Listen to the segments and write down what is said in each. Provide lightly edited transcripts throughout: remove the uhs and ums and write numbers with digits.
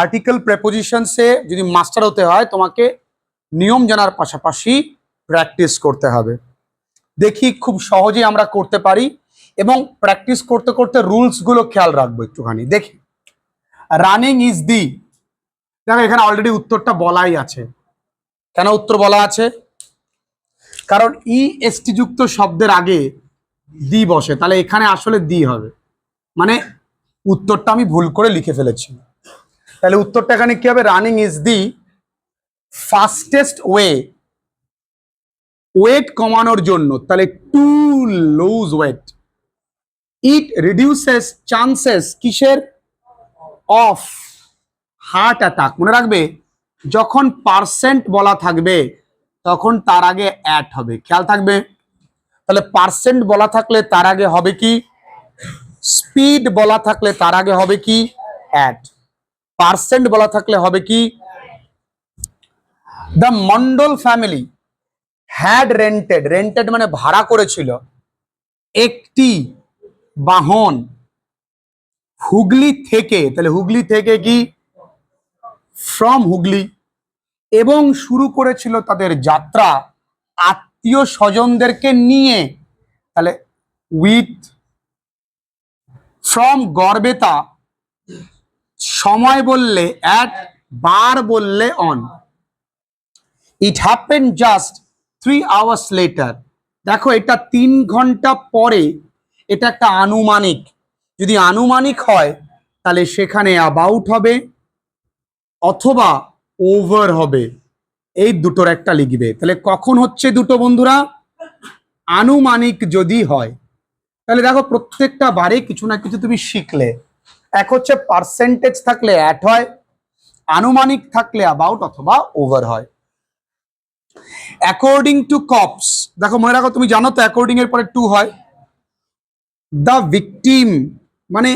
Article প্রেপোজিশনসে যদি master হতে হয় তোমাকে নিয়ম জানার পাশাপাশি প্র্যাকটিস করতে হবে। দেখি খুব সহজেই আমরা করতে পারি এবং প্র্যাকটিস করতে করতে রুলসগুলো খেয়াল রাখবো একটুখানি। দেখি, রানিং ইজ দি, দেখো এখানে অলরেডি উত্তরটা বলাই আছে। কেন উত্তর বলা আছে? কারণ ইএসটি যুক্ত শব্দের আগে দি বসে, তাহলে এখানে আসলে দি হবে, মানে উত্তরটা আমি ভুল করে লিখে ফেলেছি। তাহলে উত্তরটা এখানে কি হবে? Running is the fastest way, weight কমানোর জন্য, তাহলে to lose weight. It reduces chances কিসের? Of heart attack. মনে রাখবে, যখন পার্সেন্ট বলা থাকবে তখন তার আগে অ্যাট হবে, খেয়াল থাকবে। তাহলে পার্সেন্ট বলা থাকলে তার আগে হবে কি? স্পিড বলা থাকলে তার আগে হবে কি? অ্যাট। পার্সেন্ট বলা থাকলে হবে কি? The Mondal family had rented, rented মানে ভাড়া করেছিল, একটি বাহন হুগলি থেকে, তাহলে হুগলি থেকে কি? ফ্রম হুগলি। এবং শুরু করেছিল তাদের যাত্রা আত্মীয় স্বজনদেরকে নিয়ে, তাহলে উইথ। ফ্রম গড়বেতা, সময় বললে অ্যাট, বার বললে on. It happen just 3 hours later, দেখো এটা 3 ঘন্টা পরে, এটা একটা আনুমানিক। যদি আনুমানিক হয় তাহলে সেখানে অ্যাবাউট হবে অথবা ওভার হবে, এই দুটোর একটা লিখবে। তাহলে কখন হচ্ছে দুটো বন্ধুরা? আনুমানিক যদি হয়। তাহলে দেখো প্রত্যেকটা বারে কিছু না কিছু তুমি শিখলে। এক হচ্ছে পার্সেন্টেজ থাকলে অ্যাট হয়, আনুমানিক থাকলে অ্যাবাউট অথবা ওভার হয়। অ্যাকর্ডিং টু কপস, দেখো মনে রাখো, তুমি জানো তো অ্যাকর্ডিং এর পরে টু হয়। দ্য ভিকটিম মানে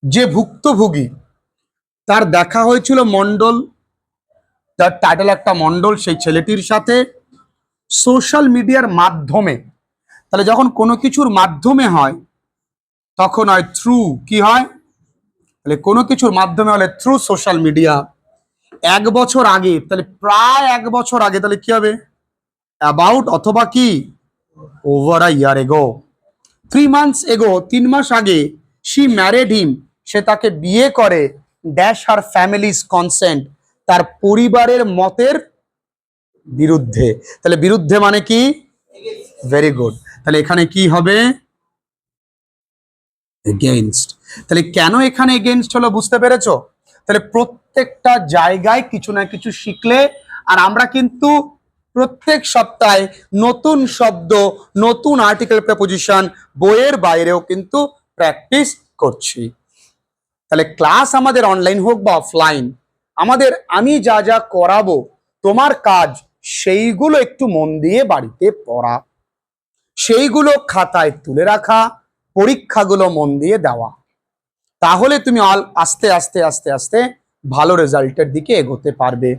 যে ভুক্তভোগী, তার দেখা হয়েছিল মন্ডল, তার টাইটেল একটা মন্ডল, সেই ছেলেটির সাথে সোশ্যাল মিডিয়ার মাধ্যমে। তাহলে যখন কোনো কিছুর মাধ্যমে হয় তখন হয় থ্রু, কি হয়? তাহলে কোনো কিছুর মাধ্যমে হলে থ্রু সোশ্যাল মিডিয়া। 1 বছর আগে, তাহলে প্রায় 1 বছর আগে, তাহলে কি হবে? অ্যাবাউট অথবা কি? ওভার আ ইয়ার এগো। 3 months এগো, 3 মাস আগে। শি ম্যারিড হিম, সে তাকে বিয়ে করে। ড্যাশ হার ফ্যামিলিজ কনসেন্ট, তার পরিবারের মতের বিরুদ্ধে। তাহলে বিরুদ্ধে মানে কি? Very good. তাহলে এখানে কি হবে? এগেইনস্ট। তাহলে কেন এখানে এগেইনস্ট হলো বুঝতে পেরেছো? তাহলে প্রত্যেকটা জায়গায় কিছু না কিছু শিখলে, আর আমরা কিন্তু প্রত্যেক সপ্তাহে নতুন শব্দ, নতুন আর্টিকেল প্রেপোজিশন বইয়ের বাইরেও কিন্তু প্র্যাকটিস করছি। তাহলে ক্লাস আমাদের অনলাইন হোক বা অফলাইন, আমি যা যা করাবো তোমার কাজ সেইগুলো একটু মন দিয়ে বাড়িতে পড়া, সেইগুলো খাতায় তুলে রাখা, পরীক্ষাগুলো মন দিয়ে দেওয়া। তাহলে তুমি আস্তে আস্তে আস্তে আস্তে ভালো রেজাল্টের দিকে এগোতে পারবে।